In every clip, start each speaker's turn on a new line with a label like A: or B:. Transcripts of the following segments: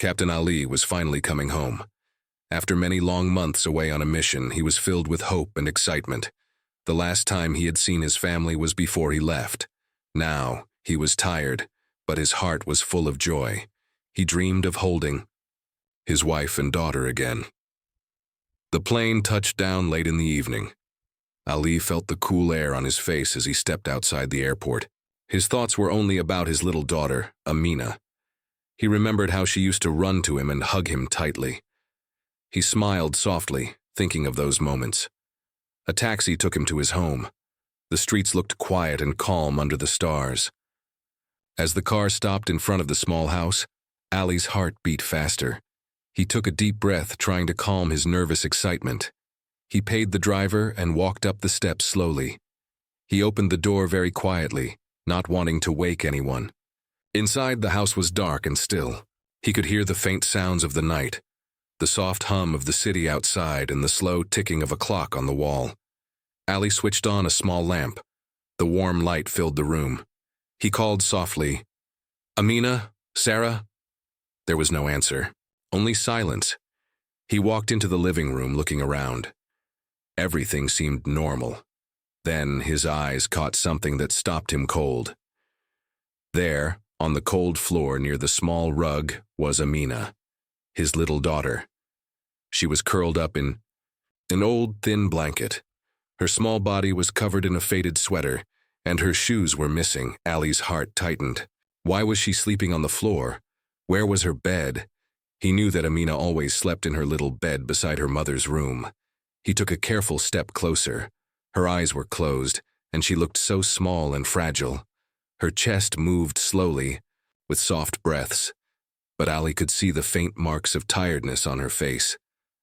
A: Captain Ali was finally coming home. After many long months away on a mission, he was filled with hope and excitement. The last time he had seen his family was before he left. Now, he was tired, but his heart was full of joy. He dreamed of holding his wife and daughter again. The plane touched down late in the evening. Ali felt the cool air on his face as he stepped outside the airport. His thoughts were only about his little daughter, Amina. He remembered how she used to run to him and hug him tightly. He smiled softly, thinking of those moments. A taxi took him to his home. The streets looked quiet and calm under the stars. As the car stopped in front of the small house, Ali's heart beat faster. He took a deep breath, trying to calm his nervous excitement. He paid the driver and walked up the steps slowly. He opened the door very quietly, not wanting to wake anyone. Inside, the house was dark and still. He could hear the faint sounds of the night, the soft hum of the city outside, and the slow ticking of a clock on the wall. Ali switched on a small lamp. The warm light filled the room. He called softly, "Amina? Sarah?" There was no answer, only silence. He walked into the living room, looking around. Everything seemed normal. Then his eyes caught something that stopped him cold. There, on the cold floor near the small rug, was Amina, his little daughter. She was curled up in an old, thin blanket. Her small body was covered in a faded sweater, and her shoes were missing. Ali's heart tightened. Why was she sleeping on the floor? Where was her bed? He knew that Amina always slept in her little bed beside her mother's room. He took a careful step closer. Her eyes were closed, and she looked so small and fragile. Her chest moved slowly, with soft breaths, but Ali could see the faint marks of tiredness on her face.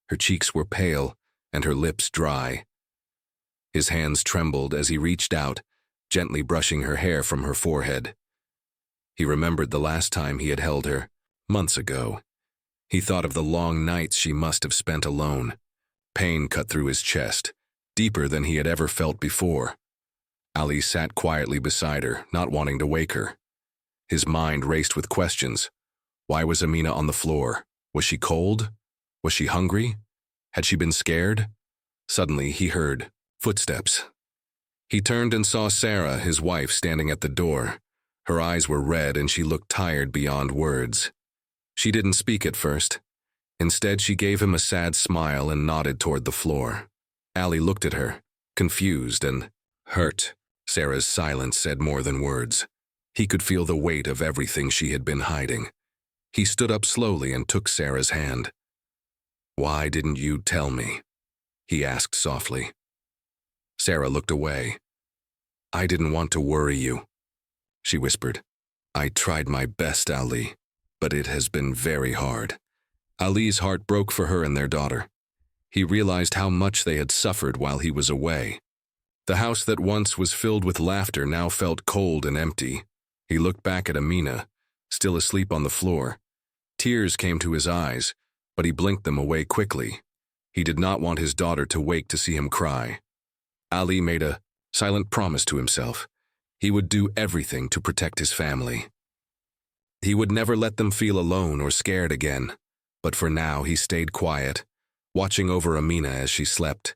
A: Her cheeks were pale, and her lips dry. His hands trembled as he reached out, gently brushing her hair from her forehead. He remembered the last time he had held her, months ago. He thought of the long nights she must have spent alone. Pain cut through his chest, deeper than he had ever felt before. Ali sat quietly beside her, not wanting to wake her. His mind raced with questions. Why was Amina on the floor? Was she cold? Was she hungry? Had she been scared? Suddenly, he heard footsteps. He turned and saw Sarah, his wife, standing at the door. Her eyes were red and she looked tired beyond words. She didn't speak at first. Instead, she gave him a sad smile and nodded toward the floor. Ali looked at her, confused and hurt. Sarah's silence said more than words. He could feel the weight of everything she had been hiding. He stood up slowly and took Sarah's hand. "Why didn't you tell me?" he asked softly. Sarah looked away. "I didn't want to worry you," she whispered. "I tried my best, Ali, but it has been very hard." Ali's heart broke for her and their daughter. He realized how much they had suffered while he was away. The house that once was filled with laughter now felt cold and empty. He looked back at Amina, still asleep on the floor. Tears came to his eyes, but he blinked them away quickly. He did not want his daughter to wake to see him cry. Ali made a silent promise to himself. He would do everything to protect his family. He would never let them feel alone or scared again. But for now, he stayed quiet, watching over Amina as she slept.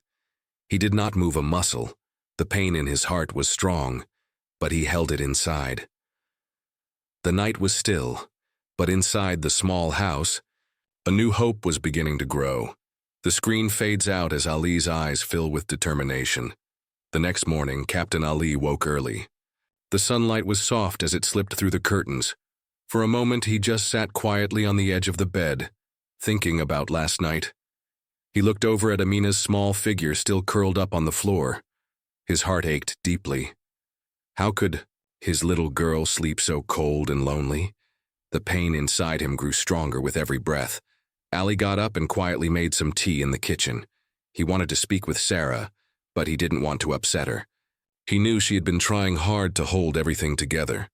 A: He did not move a muscle. The pain in his heart was strong, but he held it inside. The night was still, but inside the small house, a new hope was beginning to grow. The screen fades out as Ali's eyes fill with determination. The next morning, Captain Ali woke early. The sunlight was soft as it slipped through the curtains. For a moment, he just sat quietly on the edge of the bed, thinking about last night. He looked over at Amina's small figure still curled up on the floor. His heart ached deeply. How could his little girl sleep so cold and lonely? The pain inside him grew stronger with every breath. Ali got up and quietly made some tea in the kitchen. He wanted to speak with Sarah, but he didn't want to upset her. He knew she had been trying hard to hold everything together.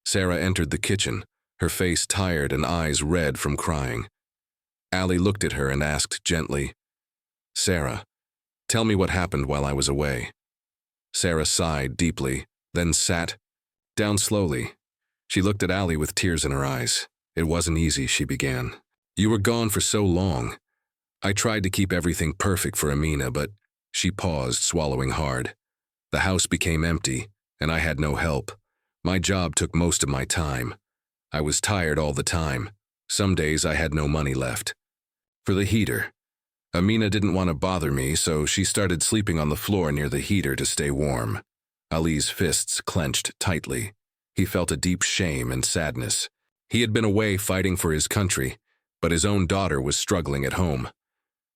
A: Sarah entered the kitchen, her face tired and eyes red from crying. Ali looked at her and asked gently, "Sarah, tell me what happened while I was away." Sarah sighed deeply, then sat down slowly. She looked at Ali with tears in her eyes. It wasn't easy, she began. You were gone for so long. I tried to keep everything perfect for Amina, but she paused, swallowing hard. The house became empty, and I had no help. My job took most of my time. I was tired all the time. Some days I had no money left. For the heater. Amina didn't want to bother me, so she started sleeping on the floor near the heater to stay warm. Ali's fists clenched tightly. He felt a deep shame and sadness. He had been away fighting for his country, but his own daughter was struggling at home.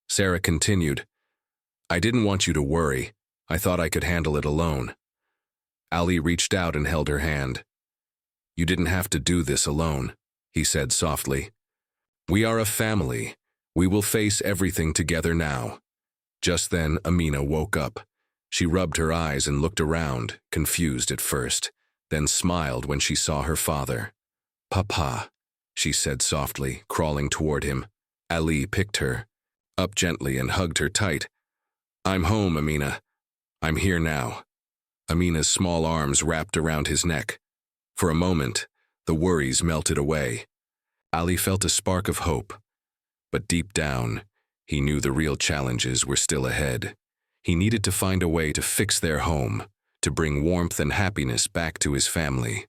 A: Sarah continued, I didn't want you to worry. I thought I could handle it alone. Ali reached out and held her hand. You didn't have to do this alone, he said softly. We are a family. We will face everything together now. Just then, Amina woke up. She rubbed her eyes and looked around, confused at first, then smiled when she saw her father. Papa, she said softly, crawling toward him. Ali picked her up gently and hugged her tight. I'm home, Amina. I'm here now. Amina's small arms wrapped around his neck. For a moment, the worries melted away. Ali felt a spark of hope. But deep down, he knew the real challenges were still ahead. He needed to find a way to fix their home, to bring warmth and happiness back to his family.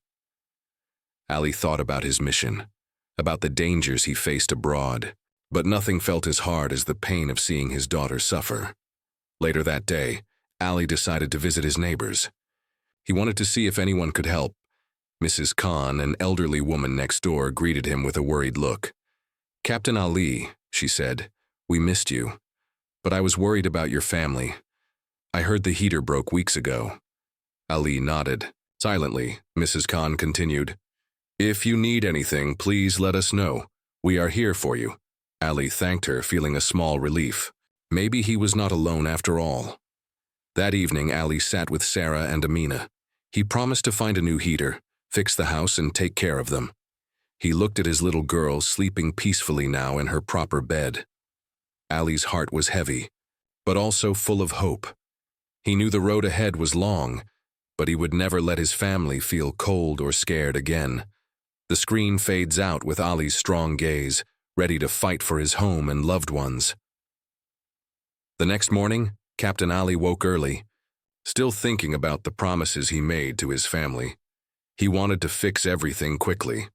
A: Ali thought about his mission, about the dangers he faced abroad, but nothing felt as hard as the pain of seeing his daughter suffer. Later that day, Ali decided to visit his neighbors. He wanted to see if anyone could help. Mrs. Khan, an elderly woman next door, greeted him with a worried look. Captain Ali, she said, we missed you, but I was worried about your family. I heard the heater broke weeks ago. Ali nodded. Silently, Mrs. Khan continued, If you need anything, please let us know. We are here for you. Ali thanked her, feeling a small relief. Maybe he was not alone after all. That evening, Ali sat with Sarah and Amina. He promised to find a new heater, fix the house, and take care of them. He looked at his little girl sleeping peacefully now in her proper bed. Ali's heart was heavy, but also full of hope. He knew the road ahead was long, but he would never let his family feel cold or scared again. The screen fades out with Ali's strong gaze, ready to fight for his home and loved ones. The next morning, Captain Ali woke early, still thinking about the promises he made to his family. He wanted to fix everything quickly.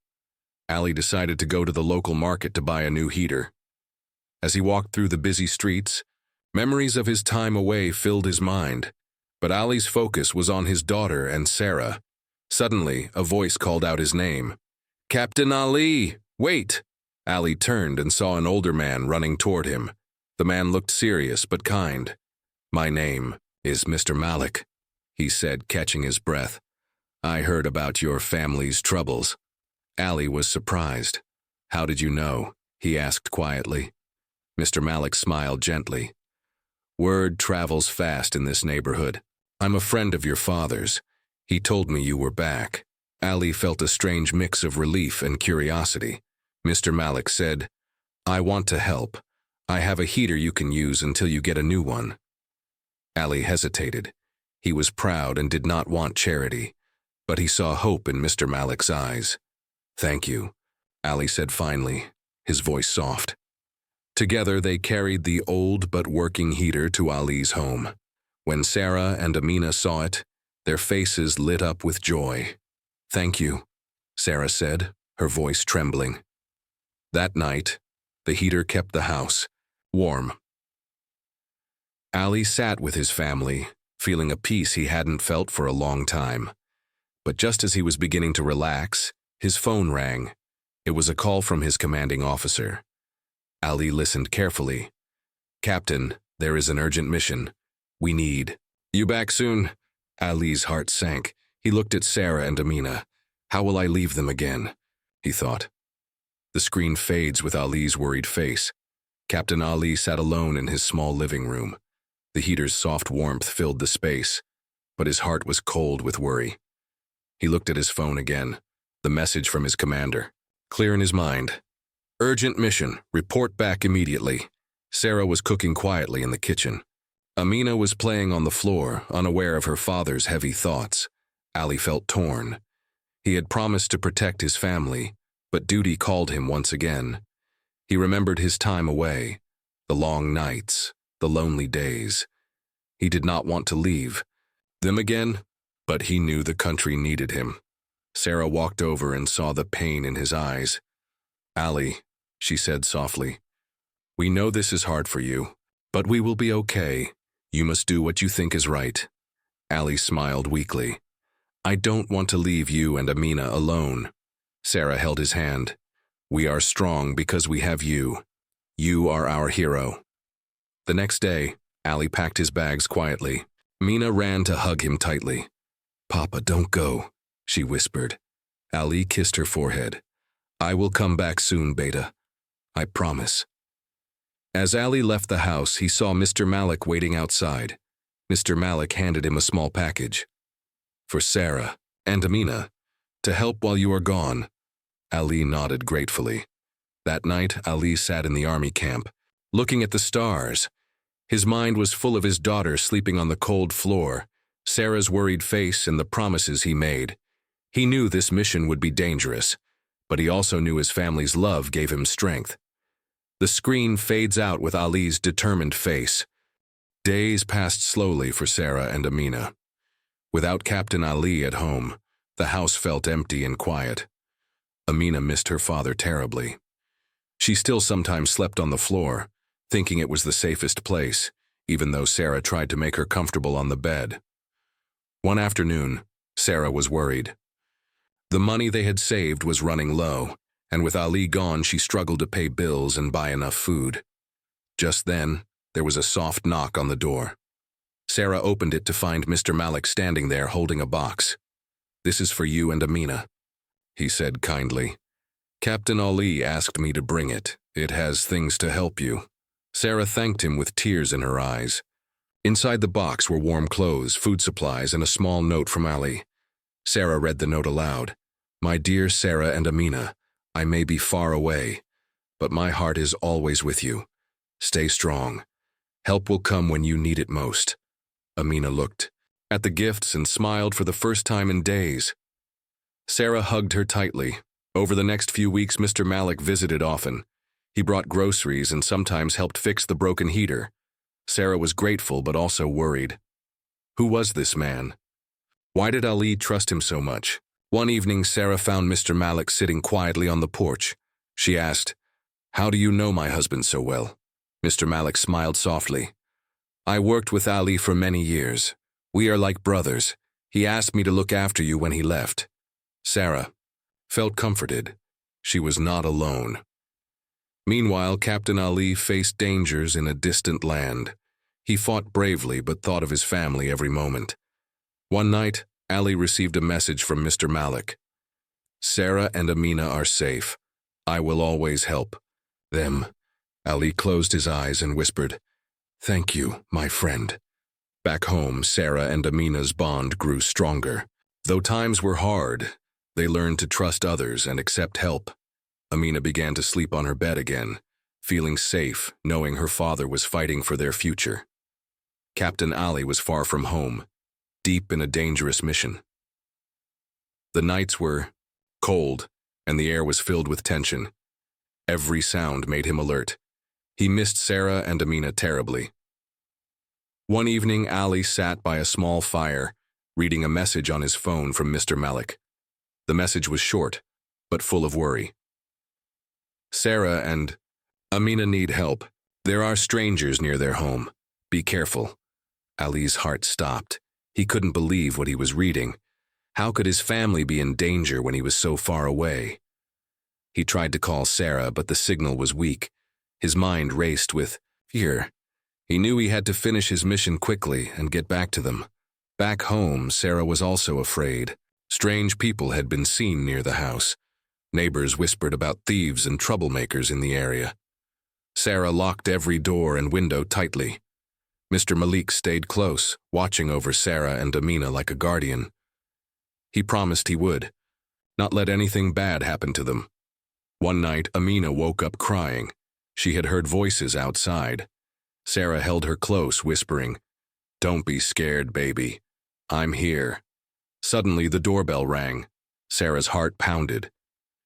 A: Ali decided to go to the local market to buy a new heater. As he walked through the busy streets, memories of his time away filled his mind, but Ali's focus was on his daughter and Sarah. Suddenly, a voice called out his name. Captain Ali, wait! Ali turned and saw an older man running toward him. The man looked serious but kind. My name is Mr. Malik, he said, catching his breath. I heard about your family's troubles. Ali was surprised. How did you know? He asked quietly. Mr. Malik smiled gently. Word travels fast in this neighborhood. I'm a friend of your father's. He told me you were back. Ali felt a strange mix of relief and curiosity. Mr. Malik said, I want to help. I have a heater you can use until you get a new one. Ali hesitated. He was proud and did not want charity, but he saw hope in Mr. Malik's eyes. Thank you, Ali said finally, his voice soft. Together they carried the old but working heater to Ali's home. When Sarah and Amina saw it, their faces lit up with joy. Thank you, Sarah said, her voice trembling. That night, the heater kept the house warm. Ali sat with his family, feeling a peace he hadn't felt for a long time. But just as he was beginning to relax, his phone rang. It was a call from his commanding officer. Ali listened carefully. Captain, there is an urgent mission. We need. You back soon? Ali's heart sank. He looked at Sarah and Amina. How will I leave them again? He thought. The screen fades with Ali's worried face. Captain Ali sat alone in his small living room. The heater's soft warmth filled the space, but his heart was cold with worry. He looked at his phone again. The message from his commander. Clear in his mind. Urgent mission. Report back immediately. Sarah was cooking quietly in the kitchen. Amina was playing on the floor, unaware of her father's heavy thoughts. Ali felt torn. He had promised to protect his family, But duty called him once again. He remembered his time away, the long nights, the lonely days. He did not want to leave them again, but he knew the country needed him. Sarah walked over and saw the pain in his eyes. "Ali," she said softly, "we know this is hard for you, but we will be okay. You must do what you think is right." Ali smiled weakly. "I don't want to leave you and Amina alone." Sarah held his hand. "We are strong because we have you. You are our hero." The next day, Ali packed his bags quietly. Amina ran to hug him tightly. "Papa, don't go," she whispered. Ali kissed her forehead. "I will come back soon, Beta. I promise." As Ali left the house, he saw Mr. Malik waiting outside. Mr. Malik handed him a small package. "For Sarah and Amina, to help while you are gone." Ali nodded gratefully. That night, Ali sat in the army camp, looking at the stars. His mind was full of his daughter sleeping on the cold floor, Sarah's worried face, and the promises he made. He knew this mission would be dangerous, but he also knew his family's love gave him strength. The screen fades out with Ali's determined face. Days passed slowly for Sarah and Amina. Without Captain Ali at home, the house felt empty and quiet. Amina missed her father terribly. She still sometimes slept on the floor, thinking it was the safest place, even though Sarah tried to make her comfortable on the bed. One afternoon, Sarah was worried. The money they had saved was running low, and with Ali gone, she struggled to pay bills and buy enough food. Just then, there was a soft knock on the door. Sarah opened it to find Mr. Malik standing there holding a box. "This is for you and Amina," he said kindly. "Captain Ali asked me to bring it. It has things to help you." Sarah thanked him with tears in her eyes. Inside the box were warm clothes, food supplies, and a small note from Ali. Sarah read the note aloud. "My dear Sarah and Amina, I may be far away, but my heart is always with you. Stay strong. Help will come when you need it most." Amina looked at the gifts and smiled for the first time in days. Sarah hugged her tightly. Over the next few weeks, Mr. Malik visited often. He brought groceries and sometimes helped fix the broken heater. Sarah was grateful but also worried. Who was this man? Why did Ali trust him so much? One evening, Sarah found Mr. Malik sitting quietly on the porch. She asked, "How do you know my husband so well?" Mr. Malik smiled softly. "I worked with Ali for many years. We are like brothers. He asked me to look after you when he left." Sarah felt comforted. She was not alone. Meanwhile, Captain Ali faced dangers in a distant land. He fought bravely but thought of his family every moment. One night, Ali received a message from Mr. Malik. "Sarah and Amina are safe. I will always help them." Ali closed his eyes and whispered, "Thank you, my friend." Back home, Sarah and Amina's bond grew stronger. Though times were hard, they learned to trust others and accept help. Amina began to sleep on her bed again, feeling safe, knowing her father was fighting for their future. Captain Ali was far from home, deep in a dangerous mission. The nights were cold, and the air was filled with tension. Every sound made him alert. He missed Sarah and Amina terribly. One evening, Ali sat by a small fire, reading a message on his phone from Mr. Malik. The message was short, but full of worry. "Sarah and Amina need help. There are strangers near their home. Be careful." Ali's heart stopped. He couldn't believe what he was reading. How could his family be in danger when he was so far away? He tried to call Sarah, but the signal was weak. His mind raced with fear. He knew he had to finish his mission quickly and get back to them. Back home, Sarah was also afraid. Strange people had been seen near the house. Neighbors whispered about thieves and troublemakers in the area. Sarah locked every door and window tightly. Mr. Malik stayed close, watching over Sarah and Amina like a guardian. He promised he would not let anything bad happen to them. One night, Amina woke up crying. She had heard voices outside. Sarah held her close, whispering, "Don't be scared, baby. I'm here." Suddenly, the doorbell rang. Sarah's heart pounded.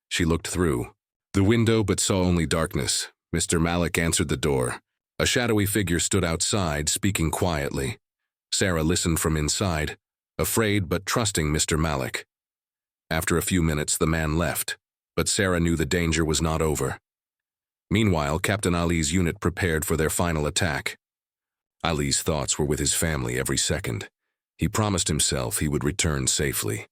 A: She looked through the window but saw only darkness. Mr. Malik answered the door. A shadowy figure stood outside, speaking quietly. Sarah listened from inside, afraid but trusting Mr. Malik. After a few minutes, the man left, but Sarah knew the danger was not over. Meanwhile, Captain Ali's unit prepared for their final attack. Ali's thoughts were with his family every second. He promised himself he would return safely.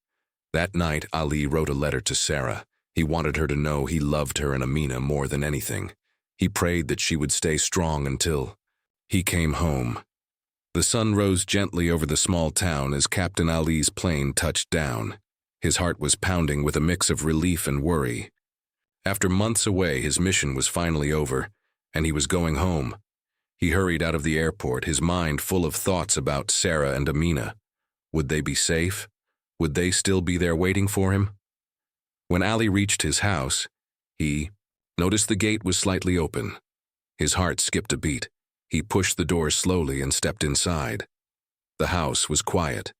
A: That night, Ali wrote a letter to Sarah. He wanted her to know he loved her and Amina more than anything. He prayed that she would stay strong until he came home. The sun rose gently over the small town as Captain Ali's plane touched down. His heart was pounding with a mix of relief and worry. After months away, his mission was finally over, and he was going home. He hurried out of the airport, his mind full of thoughts about Sarah and Amina. Would they be safe? Would they still be there waiting for him? When Ali reached his house, he noticed the gate was slightly open. His heart skipped a beat. He pushed the door slowly and stepped inside. The house was quiet.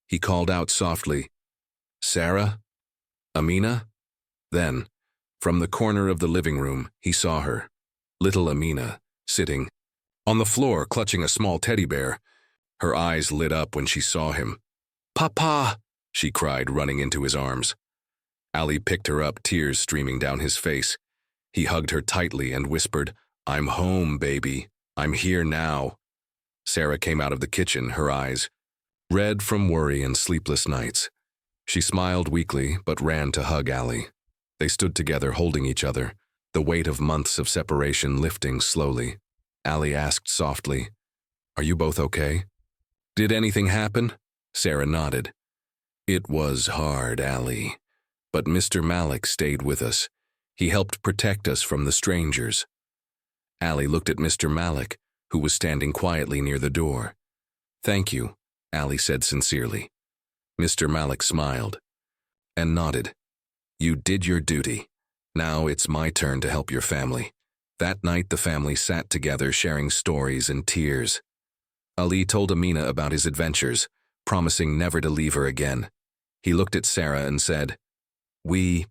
A: He called out softly, "Sarah? Amina?" Then, from the corner of the living room, he saw her, little Amina, sitting on the floor clutching a small teddy bear. Her eyes lit up when she saw him. "Papa!" she cried, running into his arms. Ali picked her up, tears streaming down his face. He hugged her tightly and whispered, "I'm home, baby. I'm here now." Sarah came out of the kitchen, her eyes red from worry and sleepless nights. She smiled weakly but ran to hug Ali. They stood together, holding each other, the weight of months of separation lifting slowly. Ali asked softly, "Are you both okay?" "Did anything happen?" Sarah nodded. "It was hard, Ali. But Mr. Malik stayed with us. He helped protect us from the strangers." Ali looked at Mr. Malik, who was standing quietly near the door. "Thank you," Ali said sincerely. Mr. Malik smiled and nodded. "You did your duty. Now it's my turn to help your family." That night the family sat together, sharing stories and tears. Ali told Amina about his adventures, promising never to leave her again. He looked at Sarah and said, "We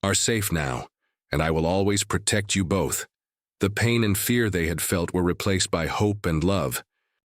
A: are safe now, and I will always protect you both." The pain and fear they had felt were replaced by hope and love.